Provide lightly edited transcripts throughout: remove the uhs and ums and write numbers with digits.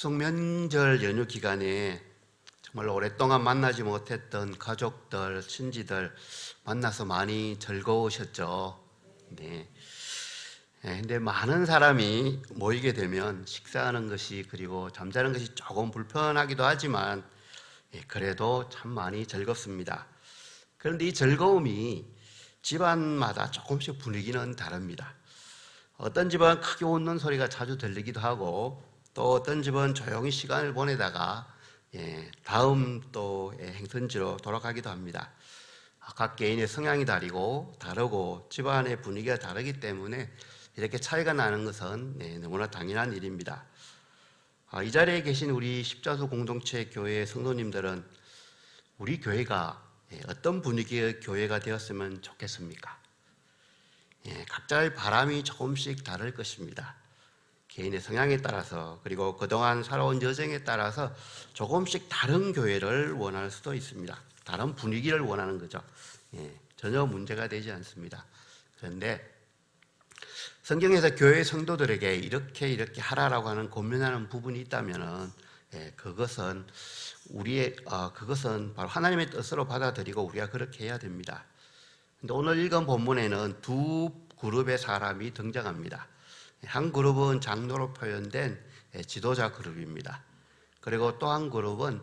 추석 명절 연휴 기간에 정말 오랫동안 만나지 못했던 가족들, 친지들 만나서 많이 즐거우셨죠. 네. 근데 많은 사람이 모이게 되면 식사하는 것이 그리고 잠자는 것이 조금 불편하기도 하지만 그래도 참 많이 즐겁습니다. 그런데 이 즐거움이 집안마다 조금씩 분위기는 다릅니다. 어떤 집은 크게 웃는 소리가 자주 들리기도 하고 또 어떤 집은 조용히 시간을 보내다가 다음 또 행선지로 돌아가기도 합니다. 각 개인의 성향이 다르고 집안의 분위기가 다르기 때문에 이렇게 차이가 나는 것은 너무나 당연한 일입니다. 이 자리에 계신 우리 십자수 공동체 교회의 성도님들은 우리 교회가 어떤 분위기의 교회가 되었으면 좋겠습니까? 각자의 바람이 조금씩 다를 것입니다. 개인의 성향에 따라서 그리고 그동안 살아온 여정에 따라서 조금씩 다른 교회를 원할 수도 있습니다. 다른 분위기를 원하는 거죠. 전혀 문제가 되지 않습니다. 그런데 성경에서 교회 성도들에게 이렇게 하라라고 하는 권면하는 부분이 있다면은 그것은 그것은 바로 하나님의 뜻으로 받아들이고 우리가 그렇게 해야 됩니다. 근데 오늘 읽은 본문에는 두 그룹의 사람이 등장합니다. 한 그룹은 장로로 표현된 지도자 그룹입니다. 그리고 또 한 그룹은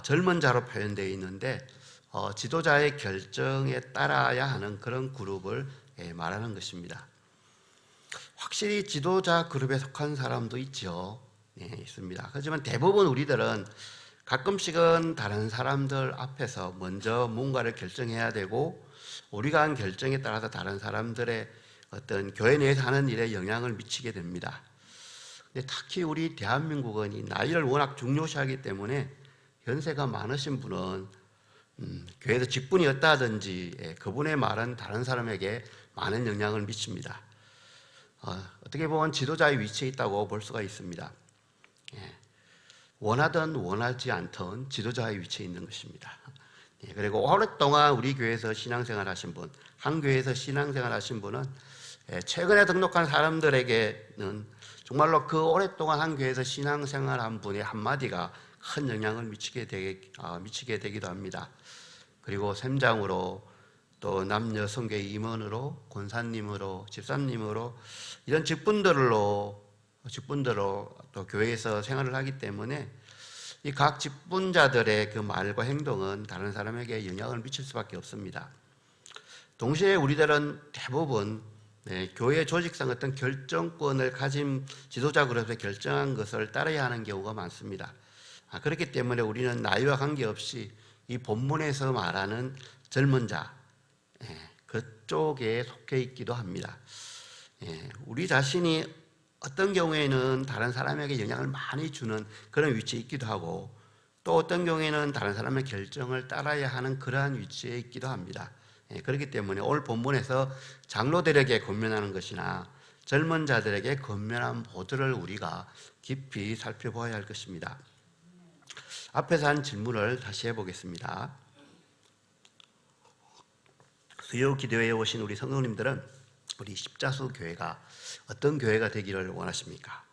젊은 자로 표현되어 있는데 지도자의 결정에 따라야 하는 그런 그룹을 말하는 것입니다. 확실히 지도자 그룹에 속한 사람도 있죠. 있습니다. 하지만 대부분 우리들은 가끔씩은 다른 사람들 앞에서 먼저 뭔가를 결정해야 되고 우리가 한 결정에 따라서 다른 사람들의 어떤 교회 내에서 하는 일에 영향을 미치게 됩니다. 근데 특히 우리 대한민국은 이 나이를 워낙 중요시하기 때문에 연세가 많으신 분은 교회에서 직분이 없다든지 그분의 말은 다른 사람에게 많은 영향을 미칩니다. 어떻게 보면 지도자의 위치에 있다고 볼 수가 있습니다. 원하든 원하지 않든 지도자의 위치에 있는 것입니다. 그리고 오랫동안 우리 교회에서 신앙생활 하신 분, 한 교회에서 신앙생활 하신 분은 최근에 등록한 사람들에게는 정말로 그 오랫동안 한 교회에서 신앙생활 한 분의 한마디가 큰 영향을 미치게 되기도 합니다. 그리고 샘장으로 또 남녀 성교 임원으로 권사님으로 집사님으로 이런 직분들로 또 교회에서 생활을 하기 때문에 이 각 직분자들의 그 말과 행동은 다른 사람에게 영향을 미칠 수밖에 없습니다. 동시에 우리들은 대부분 교회 조직상 어떤 결정권을 가진 지도자 그룹에서 결정한 것을 따라야 하는 경우가 많습니다. 그렇기 때문에 우리는 나이와 관계없이 이 본문에서 말하는 젊은 자 그쪽에 속해 있기도 합니다. 우리 자신이 어떤 경우에는 다른 사람에게 영향을 많이 주는 그런 위치에 있기도 하고 또 어떤 경우에는 다른 사람의 결정을 따라야 하는 그러한 위치에 있기도 합니다. 그렇기 때문에 오늘 본문에서 장로들에게 권면하는 것이나 젊은 자들에게 권면한 모두를 우리가 깊이 살펴보아야 할 것입니다. 앞에서 한 질문을 다시 해보겠습니다. 수요 기도회에 오신 우리 성도님들은 우리 십자수 교회가 어떤 교회가 되기를 원하십니까?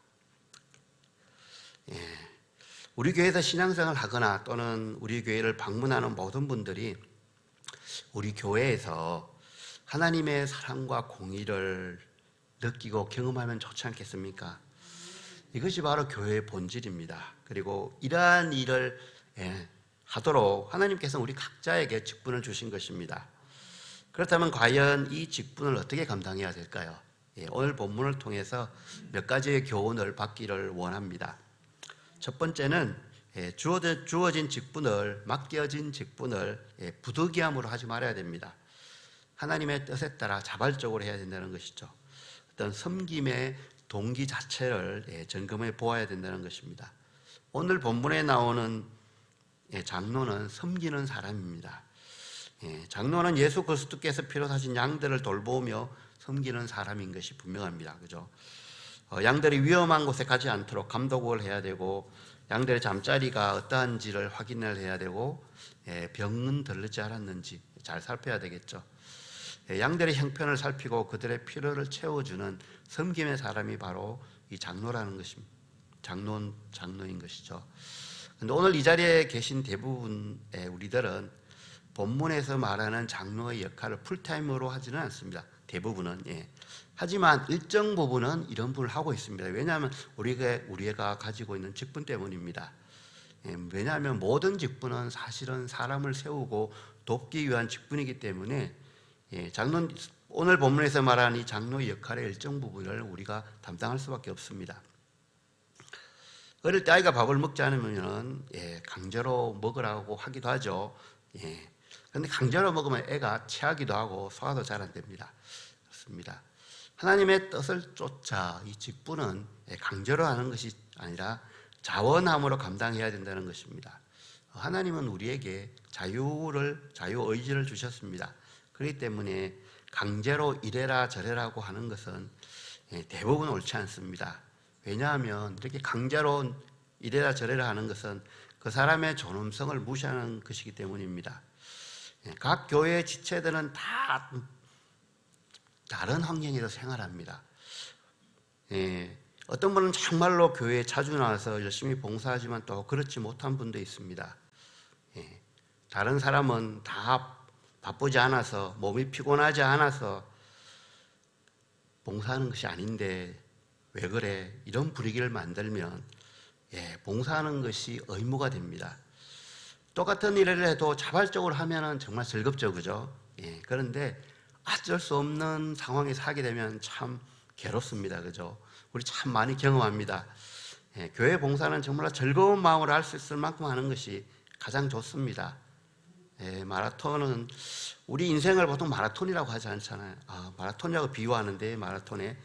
우리 교회에서 신앙생활을 하거나 또는 우리 교회를 방문하는 모든 분들이 우리 교회에서 하나님의 사랑과 공의를 느끼고 경험하면 좋지 않겠습니까? 이것이 바로 교회의 본질입니다. 그리고 이러한 일을 하도록 하나님께서 우리 각자에게 직분을 주신 것입니다. 그렇다면 과연 이 직분을 어떻게 감당해야 될까요? 오늘 본문을 통해서 몇 가지의 교훈을 받기를 원합니다. 첫 번째는 주어진 직분을, 맡겨진 직분을 부득이함으로 하지 말아야 됩니다. 하나님의 뜻에 따라 자발적으로 해야 된다는 것이죠. 어떤 섬김의 동기 자체를 점검해 보아야 된다는 것입니다. 오늘 본문에 나오는 장로는 섬기는 사람입니다. 장로는 예수 그리스도께서 피로 사신 양들을 돌보며 섬기는 사람인 것이 분명합니다. 그죠? 양들이 위험한 곳에 가지 않도록 감독을 해야 되고 양들의 잠자리가 어떠한지를 확인을 해야 되고 병은 들르지 않았는지 잘 살펴야 되겠죠. 양들의 형편을 살피고 그들의 필요를 채워주는 섬김의 사람이 바로 이 장로라는 것입니다. 장로인 것이죠. 근데 오늘 이 자리에 계신 대부분의 우리들은 본문에서 말하는 장로의 역할을 풀타임으로 하지는 않습니다. 대부분은. 하지만 일정 부분은 이런 분을 하고 있습니다. 왜냐하면 우리가 가지고 있는 직분 때문입니다. 왜냐하면 모든 직분은 사실은 사람을 세우고 돕기 위한 직분이기 때문에 오늘 본문에서 말하는 이 장로의 역할의 일정 부분을 우리가 담당할 수밖에 없습니다. 어릴 때 아이가 밥을 먹지 않으면 강제로 먹으라고 하기도 하죠. 그런데 강제로 먹으면 애가 체하기도 하고 소화도 잘 안 됩니다. 그렇습니다. 하나님의 뜻을 쫓아 이 직분은 강제로 하는 것이 아니라 자원함으로 감당해야 된다는 것입니다. 하나님은 우리에게 자유의지를 주셨습니다. 그렇기 때문에 강제로 이래라 저래라고 하는 것은 대부분 옳지 않습니다. 왜냐하면 이렇게 강제로 이래라 저래라 하는 것은 그 사람의 존엄성을 무시하는 것이기 때문입니다. 각 교회의 지체들은 다 다른 환경에서 생활합니다. 어떤 분은 정말로 교회에 자주 나와서 열심히 봉사하지만 또 그렇지 못한 분도 있습니다. 다른 사람은 다 바쁘지 않아서 몸이 피곤하지 않아서 봉사하는 것이 아닌데 왜 그래? 이런 분위기를 만들면 봉사하는 것이 의무가 됩니다. 똑같은 일을 해도 자발적으로 하면 정말 즐겁죠, 그죠? 그런데 어쩔 수 없는 상황에서 하게 되면 참 괴롭습니다, 그죠? 우리 참 많이 경험합니다. 교회 봉사는 정말 즐거운 마음으로 할 수 있을 만큼 하는 것이 가장 좋습니다. 마라톤은 우리 인생을 보통 마라톤이라고 하지 않잖아요. 마라톤이라고 비유하는데 마라톤에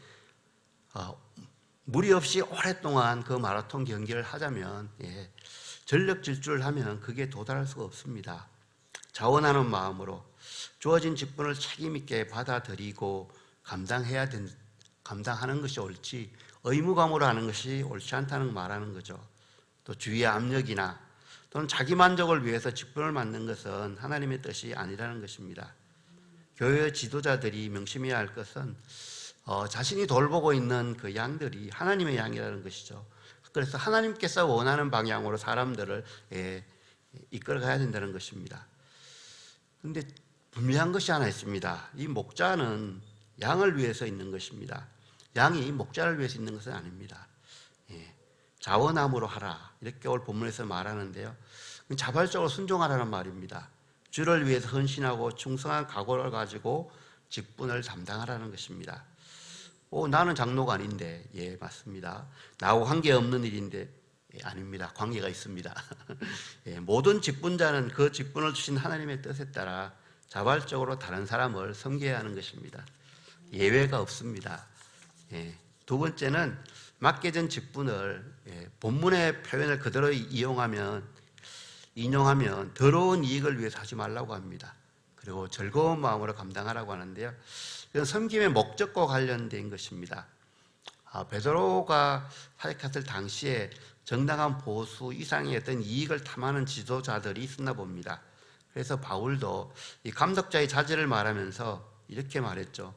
무리 없이 오랫동안 그 마라톤 경기를 하자면 전력 질주를 하면 그게 도달할 수가 없습니다. 자원하는 마음으로 주어진 직분을 책임 있게 받아들이고 감당하는 것이 옳지 의무감으로 하는 것이 옳지 않다는 말하는 거죠. 또 주위의 압력이나 또는 자기 만족을 위해서 직분을 맡는 것은 하나님의 뜻이 아니라는 것입니다. 교회 지도자들이 명심해야 할 것은 자신이 돌보고 있는 그 양들이 하나님의 양이라는 것이죠. 그래서 하나님께서 원하는 방향으로 사람들을 이끌어가야 된다는 것입니다. 그런데 분명한 것이 하나 있습니다. 이 목자는 양을 위해서 있는 것입니다. 양이 목자를 위해서 있는 것은 아닙니다. 자원함으로 하라 이렇게 오늘 본문에서 말하는데요. 자발적으로 순종하라는 말입니다. 주를 위해서 헌신하고 충성한 각오를 가지고 직분을 담당하라는 것입니다. 나는 장로가 아닌데 맞습니다. 나하고 관계없는 일인데 아닙니다. 관계가 있습니다. 모든 직분자는 그 직분을 주신 하나님의 뜻에 따라 자발적으로 다른 사람을 섬겨야 하는 것입니다. 예외가 없습니다. 두 번째는 맡겨진 직분을 본문의 표현을 그대로 인용하면 더러운 이익을 위해서 하지 말라고 합니다. 그리고 즐거운 마음으로 감당하라고 하는데요. 이건 섬김의 목적과 관련된 것입니다. 베드로가 사역했을 당시에 정당한 보수 이상의 어떤 이익을 탐하는 지도자들이 있었나 봅니다. 그래서 바울도 이 감독자의 자질을 말하면서 이렇게 말했죠.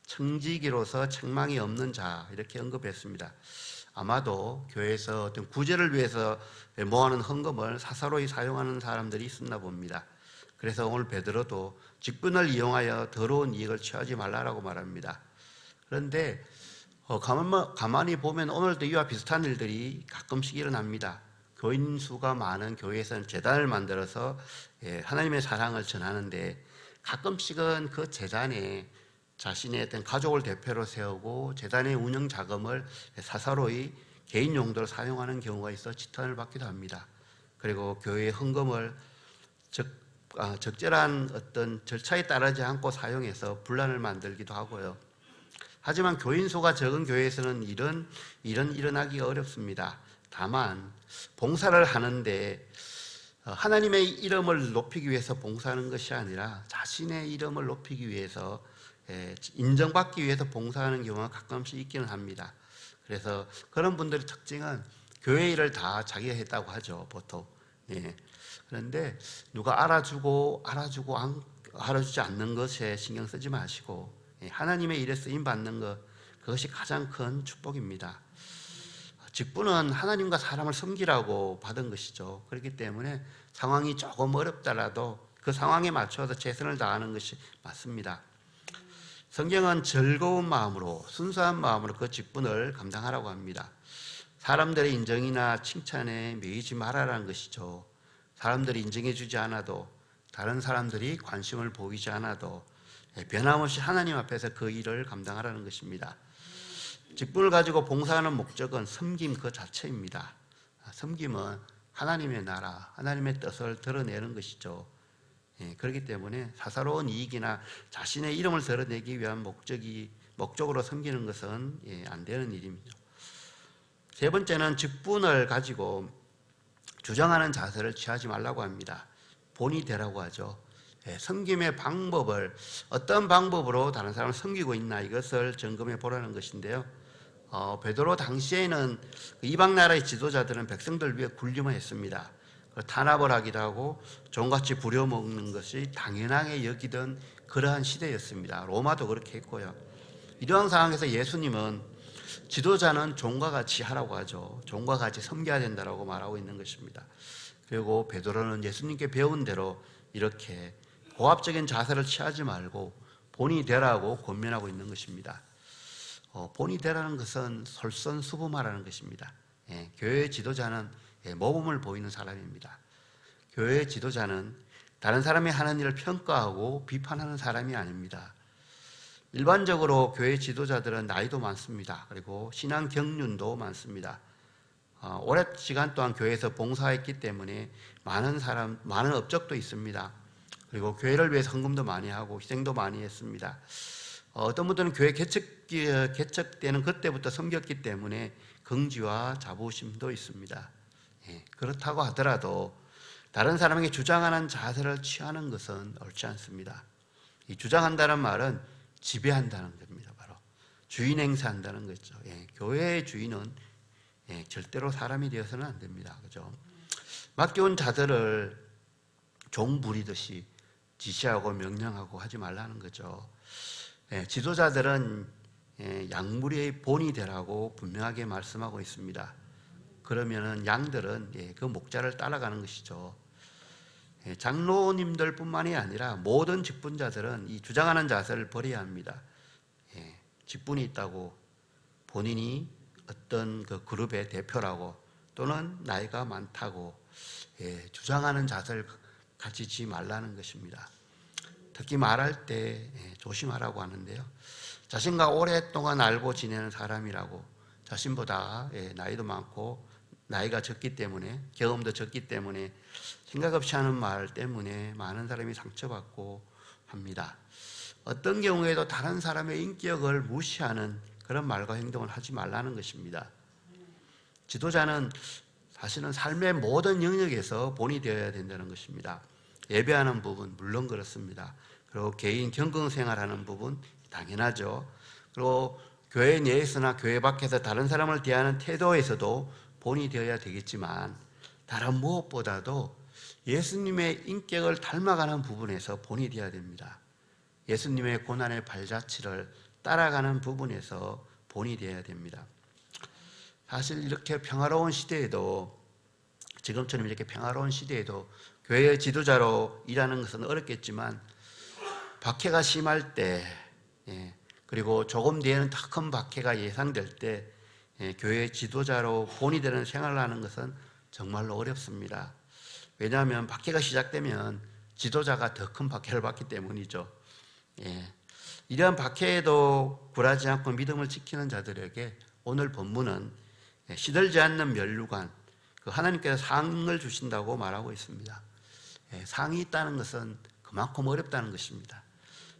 청지기로서 책망이 없는 자 이렇게 언급했습니다. 아마도 교회에서 어떤 구제를 위해서 모아놓은 헌금을 사사로이 사용하는 사람들이 있었나 봅니다. 그래서 오늘 베드로도 직분을 이용하여 더러운 이익을 취하지 말라라고 말합니다. 그런데 가만히 보면 오늘도 이와 비슷한 일들이 가끔씩 일어납니다. 교인 수가 많은 교회에서는 재단을 만들어서 하나님의 사랑을 전하는데 가끔씩은 그 재단에 자신의 어떤 가족을 대표로 세우고 재단의 운영 자금을 사사로이 개인 용도로 사용하는 경우가 있어 지탄을 받기도 합니다. 그리고 교회의 헌금을 적절한 어떤 절차에 따르지 않고 사용해서 분란을 만들기도 하고요. 하지만 교인 수가 적은 교회에서는 이런 일어나기가 어렵습니다. 다만 봉사를 하는데 하나님의 이름을 높이기 위해서 봉사하는 것이 아니라 자신의 이름을 높이기 위해서 인정받기 위해서 봉사하는 경우가 가끔씩 있기는 합니다. 그래서 그런 분들의 특징은 교회 일을 다 자기가 했다고 하죠, 보통. 그런데 누가 알아주지 않는 것에 신경 쓰지 마시고 하나님의 일에 쓰임 받는 것, 그것이 가장 큰 축복입니다. 직분은 하나님과 사람을 섬기라고 받은 것이죠. 그렇기 때문에 상황이 조금 어렵더라도 그 상황에 맞춰서 최선을 다하는 것이 맞습니다. 성경은 즐거운 마음으로, 순수한 마음으로 그 직분을 감당하라고 합니다. 사람들의 인정이나 칭찬에 매이지 말아라는 것이죠. 사람들이 인정해 주지 않아도, 다른 사람들이 관심을 보이지 않아도 변함없이 하나님 앞에서 그 일을 감당하라는 것입니다. 직분을 가지고 봉사하는 목적은 섬김 그 자체입니다. 섬김은 하나님의 나라, 하나님의 뜻을 드러내는 것이죠. 그렇기 때문에 사사로운 이익이나 자신의 이름을 드러내기 위한 목적으로 섬기는 것은 안 되는 일입니다. 세 번째는 직분을 가지고 주장하는 자세를 취하지 말라고 합니다. 본이 되라고 하죠. 섬김의 방법을, 어떤 방법으로 다른 사람을 섬기고 있나, 이것을 점검해 보라는 것인데요. 베드로 당시에는 이방 나라의 지도자들은 백성들 위해 군림을 했습니다. 탄압을 하기도 하고 종같이 부려먹는 것이 당연하게 여기던 그러한 시대였습니다. 로마도 그렇게 했고요. 이러한 상황에서 예수님은 지도자는 종과 같이 하라고 하죠. 종과 같이 섬겨야 된다고 말하고 있는 것입니다. 그리고 베드로는 예수님께 배운 대로 이렇게 고압적인 자세를 취하지 말고 본이 되라고 권면하고 있는 것입니다. 본이 되라는 것은 솔선수범하라는 것입니다. 교회의 지도자는 모범을 보이는 사람입니다. 교회의 지도자는 다른 사람이 하는 일을 평가하고 비판하는 사람이 아닙니다. 일반적으로 교회 지도자들은 나이도 많습니다. 그리고 신앙 경륜도 많습니다. 오랜 시간 동안 교회에서 봉사했기 때문에 많은 업적도 있습니다. 그리고 교회를 위해서 헌금도 많이 하고 희생도 많이 했습니다. 어떤 분들은 교회 개척되는 그때부터 섬겼기 때문에 긍지와 자부심도 있습니다. 그렇다고 하더라도 다른 사람에게 주장하는 자세를 취하는 것은 옳지 않습니다. 이 주장한다는 말은 지배한다는 겁니다. 바로 주인 행사한다는 거죠. 교회의 주인은 절대로 사람이 되어서는 안 됩니다. 그죠? 맡겨온 자들을 종 부리듯이 지시하고 명령하고 하지 말라는 거죠. 지도자들은 양무리의 본이 되라고 분명하게 말씀하고 있습니다. 그러면은 양들은 그 목자를 따라가는 것이죠. 장로님들 뿐만이 아니라 모든 직분자들은 이 주장하는 자세를 버려야 합니다. 직분이 있다고 본인이 어떤 그 그룹의 대표라고 또는 나이가 많다고 주장하는 자세를 가지지 말라는 것입니다. 특히 말할 때 조심하라고 하는데요. 자신과 오랫동안 알고 지내는 사람이라고, 자신보다 나이도 많고 나이가 적기 때문에, 경험도 적기 때문에 생각 없이 하는 말 때문에 많은 사람이 상처받고 합니다. 어떤 경우에도 다른 사람의 인격을 무시하는 그런 말과 행동을 하지 말라는 것입니다. 지도자는 사실은 삶의 모든 영역에서 본이 되어야 된다는 것입니다. 예배하는 부분 물론 그렇습니다. 그리고 개인 경건생활하는 부분 당연하죠. 그리고 교회 내에서나 교회 밖에서 다른 사람을 대하는 태도에서도 본이 되어야 되겠지만, 다른 무엇보다도 예수님의 인격을 닮아가는 부분에서 본이 되어야 됩니다. 예수님의 고난의 발자취를 따라가는 부분에서 본이 되어야 됩니다. 사실 이렇게 평화로운 시대에도, 지금처럼 이렇게 평화로운 시대에도 교회의 지도자로 일하는 것은 어렵겠지만, 박해가 심할 때, 그리고 조금 뒤에는 더 큰 박해가 예상될 때 교회의 지도자로 본이 되는 생활을 하는 것은 정말로 어렵습니다. 왜냐하면 박해가 시작되면 지도자가 더 큰 박해를 받기 때문이죠. 이러한 박해에도 굴하지 않고 믿음을 지키는 자들에게 오늘 본문은 시들지 않는 면류관, 그 하나님께서 상을 주신다고 말하고 있습니다. 상이 있다는 것은 그만큼 어렵다는 것입니다.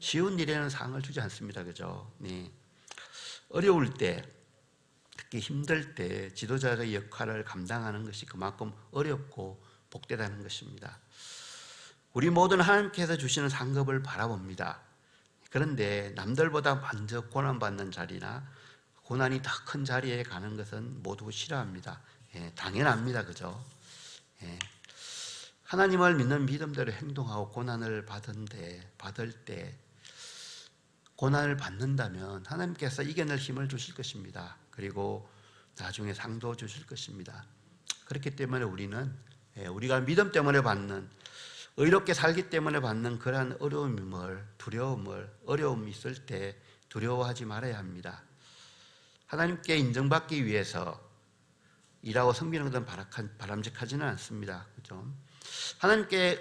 쉬운 일에는 상을 주지 않습니다. 그죠? 어려울 때, 특히 힘들 때 지도자의 역할을 감당하는 것이 그만큼 어렵고 복되다는 것입니다. 우리 모두는 하나님께서 주시는 상급을 바라봅니다. 그런데 남들보다 먼저 고난받는 자리나 고난이 더 큰 자리에 가는 것은 모두 싫어합니다. 당연합니다. 그죠? 하나님을 믿는 믿음대로 행동하고 고난을 받을 때 고난을 받는다면 하나님께서 이겨낼 힘을 주실 것입니다. 그리고 나중에 상도 주실 것입니다. 그렇기 때문에 우리는 우리가 믿음 때문에 받는, 의롭게 살기 때문에 받는 그러한 어려움이 있을 때 두려워하지 말아야 합니다. 하나님께 인정받기 위해서 일하고 섬기는 것은 바람직하지는 않습니다. 그죠? 하나님께서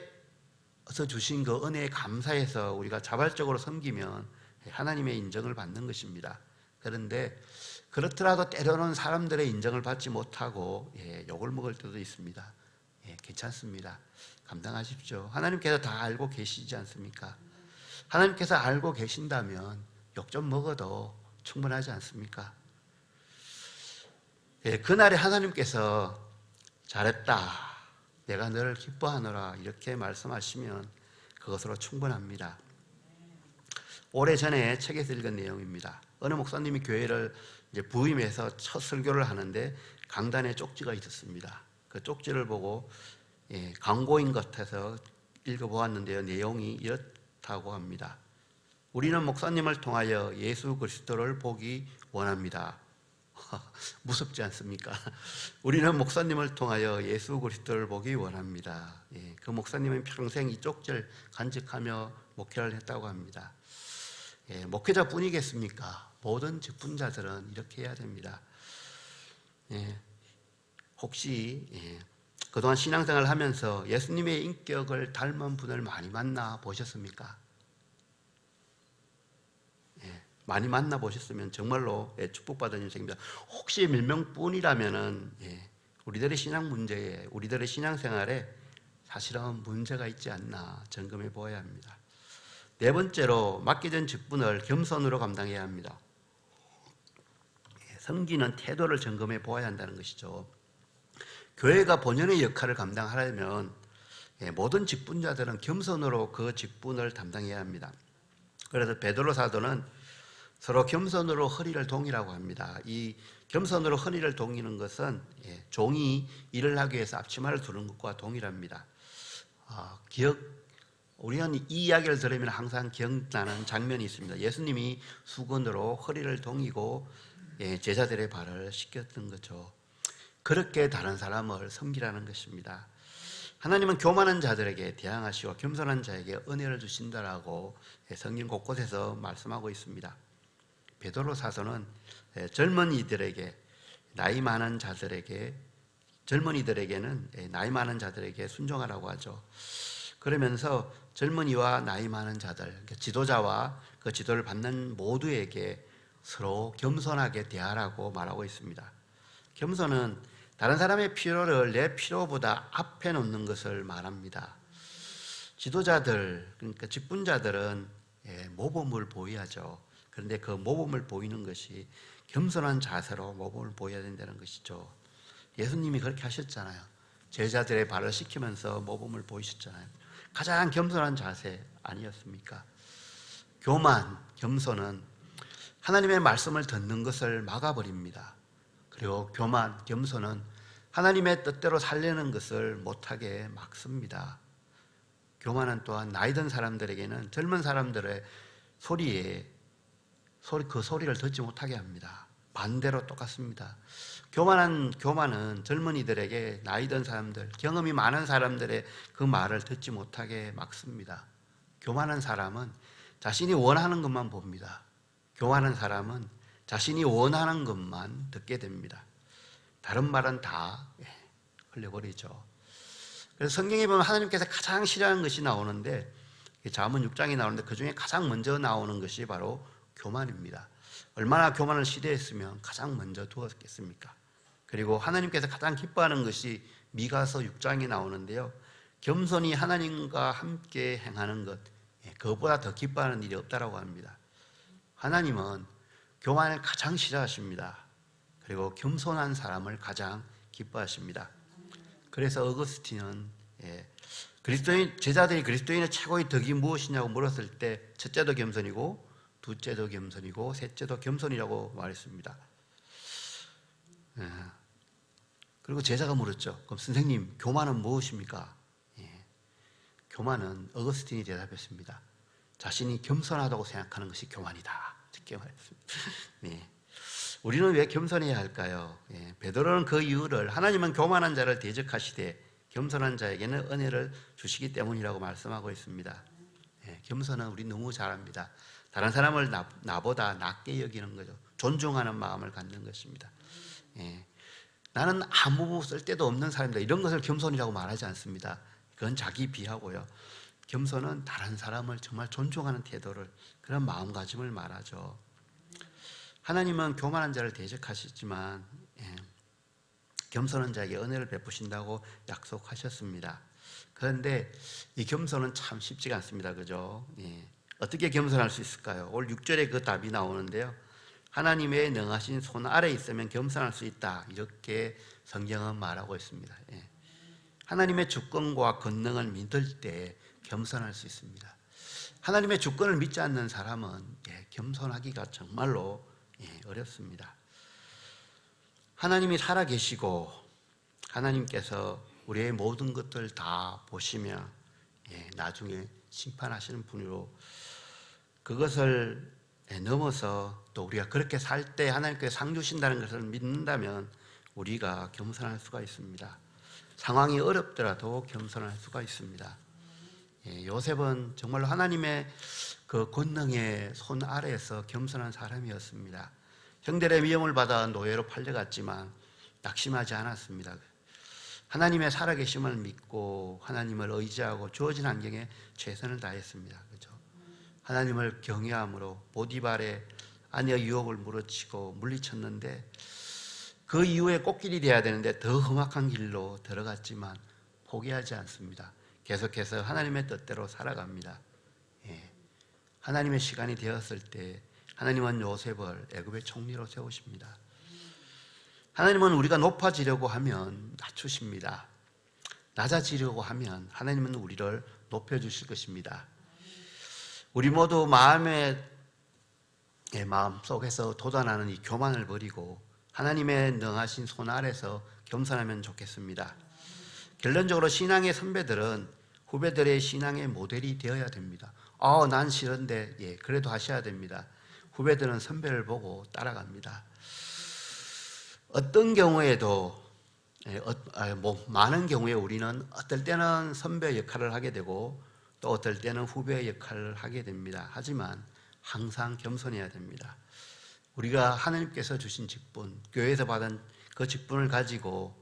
주신 그 은혜에 감사해서 우리가 자발적으로 섬기면 하나님의 인정을 받는 것입니다. 그런데 그렇더라도 때로는 사람들의 인정을 받지 못하고 욕을 먹을 때도 있습니다. 괜찮습니다. 감당하십시오. 하나님께서 다 알고 계시지 않습니까? 하나님께서 알고 계신다면 욕 좀 먹어도 충분하지 않습니까? 그날에 하나님께서 잘했다, 내가 너를 기뻐하노라 이렇게 말씀하시면 그것으로 충분합니다. 오래전에 책에서 읽은 내용입니다. 어느 목사님이 교회를 이제 부임해서 첫 설교를 하는데 강단에 쪽지가 있었습니다. 그 쪽지를 보고 광고인 것 같아서 읽어보았는데요, 내용이 이렇다고 합니다. 우리는 목사님을 통하여 예수 그리스도를 보기 원합니다. 무섭지 않습니까? 우리는 목사님을 통하여 예수 그리스도를 보기 원합니다. 그 목사님은 평생 이 쪽지를 간직하며 목회를 했다고 합니다. 목회자뿐이겠습니까? 모든 직분자들은 이렇게 해야 됩니다. 혹시 그동안 신앙생활을 하면서 예수님의 인격을 닮은 분을 많이 만나 보셨습니까? 많이 만나보셨으면 정말로 축복받은 인생입니다. 혹시 몇 명뿐이라면은 우리들의 신앙 문제에, 우리들의 신앙생활에 사실은 문제가 있지 않나 점검해 보아야 합니다. 네 번째로 맡겨진 직분을 겸손으로 감당해야 합니다. 섬기는 태도를 점검해 보아야 한다는 것이죠. 교회가 본연의 역할을 감당하려면 모든 직분자들은 겸손으로 그 직분을 담당해야 합니다. 그래서 베드로 사도는 서로 겸손으로 허리를 동이라고 합니다. 이 겸손으로 허리를 동이는 것은 종이 일을 하기 위해서 앞치마를 두는 것과 동일합니다. 우리는 이 이야기를 들으면 항상 기억나는 장면이 있습니다. 예수님이 수건으로 허리를 동이고 제자들의 발을 씻겼던 거죠. 그렇게 다른 사람을 섬기라는 것입니다. 하나님은 교만한 자들에게 대항하시고 겸손한 자에게 은혜를 주신다라고 성경 곳곳에서 말씀하고 있습니다. 베드로 사도는 젊은이들에게는 나이 많은 자들에게 순종하라고 하죠. 그러면서 젊은이와 나이 많은 자들, 지도자와 그 지도를 받는 모두에게 서로 겸손하게 대하라고 말하고 있습니다. 겸손은 다른 사람의 필요를 내 필요보다 앞에 놓는 것을 말합니다. 지도자들, 그러니까 직분자들은 모범을 보여야죠. 그런데 그 모범을 보이는 것이 겸손한 자세로 모범을 보여야 된다는 것이죠. 예수님이 그렇게 하셨잖아요. 제자들의 발을 씻기면서 모범을 보이셨잖아요. 가장 겸손한 자세 아니었습니까? 겸손은 하나님의 말씀을 듣는 것을 막아버립니다. 그리고 겸손은 하나님의 뜻대로 살려는 것을 못하게 막습니다. 교만은 또한 나이 든 사람들에게는 젊은 사람들의 그 소리를 듣지 못하게 합니다. 반대로 똑같습니다. 교만은 젊은이들에게 나이 든 사람들, 경험이 많은 사람들의 그 말을 듣지 못하게 막습니다. 교만한 사람은 자신이 원하는 것만 봅니다. 교만한 사람은 자신이 원하는 것만 듣게 됩니다. 다른 말은 다 흘려버리죠. 그래서 성경에 보면 하나님께서 가장 싫어하는 것이 나오는데, 잠언 6장이 나오는데 그 중에 가장 먼저 나오는 것이 바로 교만입니다. 얼마나 교만을 싫어했으면 가장 먼저 두었겠습니까? 그리고 하나님께서 가장 기뻐하는 것이 미가서 6장이 나오는데요, 겸손히 하나님과 함께 행하는 것, 그것보다 더 기뻐하는 일이 없다라고 합니다. 하나님은 교만을 가장 싫어하십니다. 그리고 겸손한 사람을 가장 기뻐하십니다. 그래서 어거스틴은 제자들이 그리스도인의 최고의 덕이 무엇이냐고 물었을 때 첫째도 겸손이고 둘째도 겸손이고 셋째도 겸손이라고 말했습니다. 그리고 제자가 물었죠. 그럼 선생님, 교만은 무엇입니까? 교만은 어거스틴이 대답했습니다. 자신이 겸손하다고 생각하는 것이 교만이다. 이렇게 말했습니다. 네. 우리는 왜 겸손해야 할까요? 예, 베드로는 그 이유를 하나님은 교만한 자를 대적하시되 겸손한 자에게는 은혜를 주시기 때문이라고 말씀하고 있습니다. 예, 겸손은 우리 너무 잘합니다. 다른 사람을 나보다 낮게 여기는 거죠. 존중하는 마음을 갖는 것입니다. 예, 나는 아무 쓸데도 없는 사람이다. 이런 것을 겸손이라고 말하지 않습니다. 그건 자기 비하고요. 겸손은 다른 사람을 정말 존중하는 태도를, 그런 마음가짐을 말하죠. 하나님은 교만한 자를 대적하시지만 겸손한 자에게 은혜를 베푸신다고 약속하셨습니다. 그런데 이 겸손은 참 쉽지가 않습니다. 그죠? 어떻게 겸손할 수 있을까요? 오늘 6절에 그 답이 나오는데요. 하나님의 능하신 손 아래에 있으면 겸손할 수 있다. 이렇게 성경은 말하고 있습니다. 하나님의 주권과 권능을 믿을 때 겸손할 수 있습니다. 하나님의 주권을 믿지 않는 사람은 겸손하기가 정말로 어렵습니다. 하나님이 살아계시고 하나님께서 우리의 모든 것들 다 보시며 나중에 심판하시는 분으로, 그것을 넘어서 또 우리가 그렇게 살 때 하나님께서 상 주신다는 것을 믿는다면 우리가 겸손할 수가 있습니다. 상황이 어렵더라도 겸손할 수가 있습니다. 요셉은 정말로 하나님의 그 권능의 손 아래에서 겸손한 사람이었습니다. 형들의 미움을 받아 노예로 팔려갔지만 낙심하지 않았습니다. 하나님의 살아계심을 믿고 하나님을 의지하고 주어진 환경에 최선을 다했습니다. 그렇죠? 하나님을 경외함으로 보디발의 아내의 유혹을 무너치고 물리쳤는데, 그 이후에 꽃길이 돼야 되는데 더 험악한 길로 들어갔지만 포기하지 않습니다. 계속해서 하나님의 뜻대로 살아갑니다. 하나님의 시간이 되었을 때 하나님은 요셉을 애굽의 총리로 세우십니다. 하나님은 우리가 높아지려고 하면 낮추십니다. 낮아지려고 하면 하나님은 우리를 높여주실 것입니다. 우리 모두 마음 속에서 돋아나는 이 교만을 버리고 하나님의 능하신 손 아래서 겸손하면 좋겠습니다. 결론적으로 신앙의 선배들은 후배들의 신앙의 모델이 되어야 됩니다. 난 싫은데 그래도 하셔야 됩니다. 후배들은 선배를 보고 따라갑니다. 어떤 경우에도 많은 경우에 우리는 어떨 때는 선배 역할을 하게 되고 또 어떨 때는 후배 역할을 하게 됩니다. 하지만 항상 겸손해야 됩니다. 우리가 하나님께서 주신 직분, 교회에서 받은 그 직분을 가지고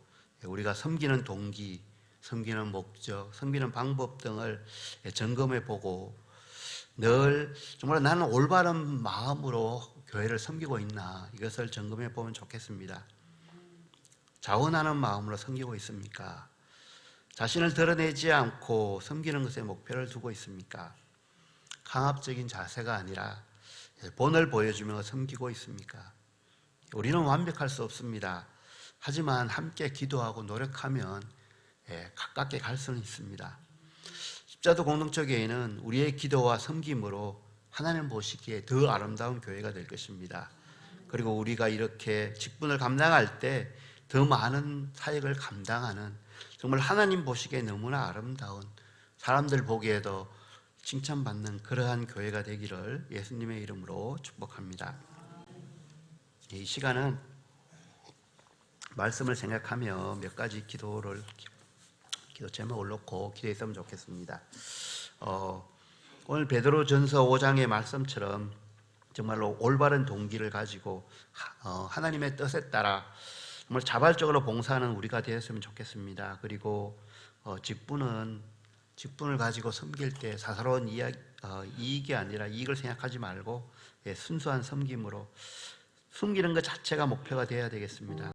우리가 섬기는 동기, 섬기는 목적, 섬기는 방법 등을 점검해 보고 늘 정말 나는 올바른 마음으로 교회를 섬기고 있나, 이것을 점검해 보면 좋겠습니다. 자원하는 마음으로 섬기고 있습니까? 자신을 드러내지 않고 섬기는 것에 목표를 두고 있습니까? 강압적인 자세가 아니라 본을 보여주며 섬기고 있습니까? 우리는 완벽할 수 없습니다. 하지만 함께 기도하고 노력하면 가깝게 갈 수는 있습니다. 십자도 공동체교회는 우리의 기도와 섬김으로 하나님 보시기에 더 아름다운 교회가 될 것입니다. 그리고 우리가 이렇게 직분을 감당할 때 더 많은 사역을 감당하는, 정말 하나님 보시기에 너무나 아름다운, 사람들 보기에도 칭찬받는 그러한 교회가 되기를 예수님의 이름으로 축복합니다. 이 시간은 말씀을 생각하며 몇 가지 기도 제목을 놓고 기도했으면 좋겠습니다. 오늘 베드로전서 5장의 말씀처럼 정말로 올바른 동기를 가지고 하나님의 뜻에 따라 정말 자발적으로 봉사하는 우리가 되었으면 좋겠습니다. 그리고 직분을 가지고 섬길 때 사사로운 이익이 아니라 이익을 생각하지 말고 순수한 섬김으로, 숨기는 것 자체가 목표가 되어야 되겠습니다.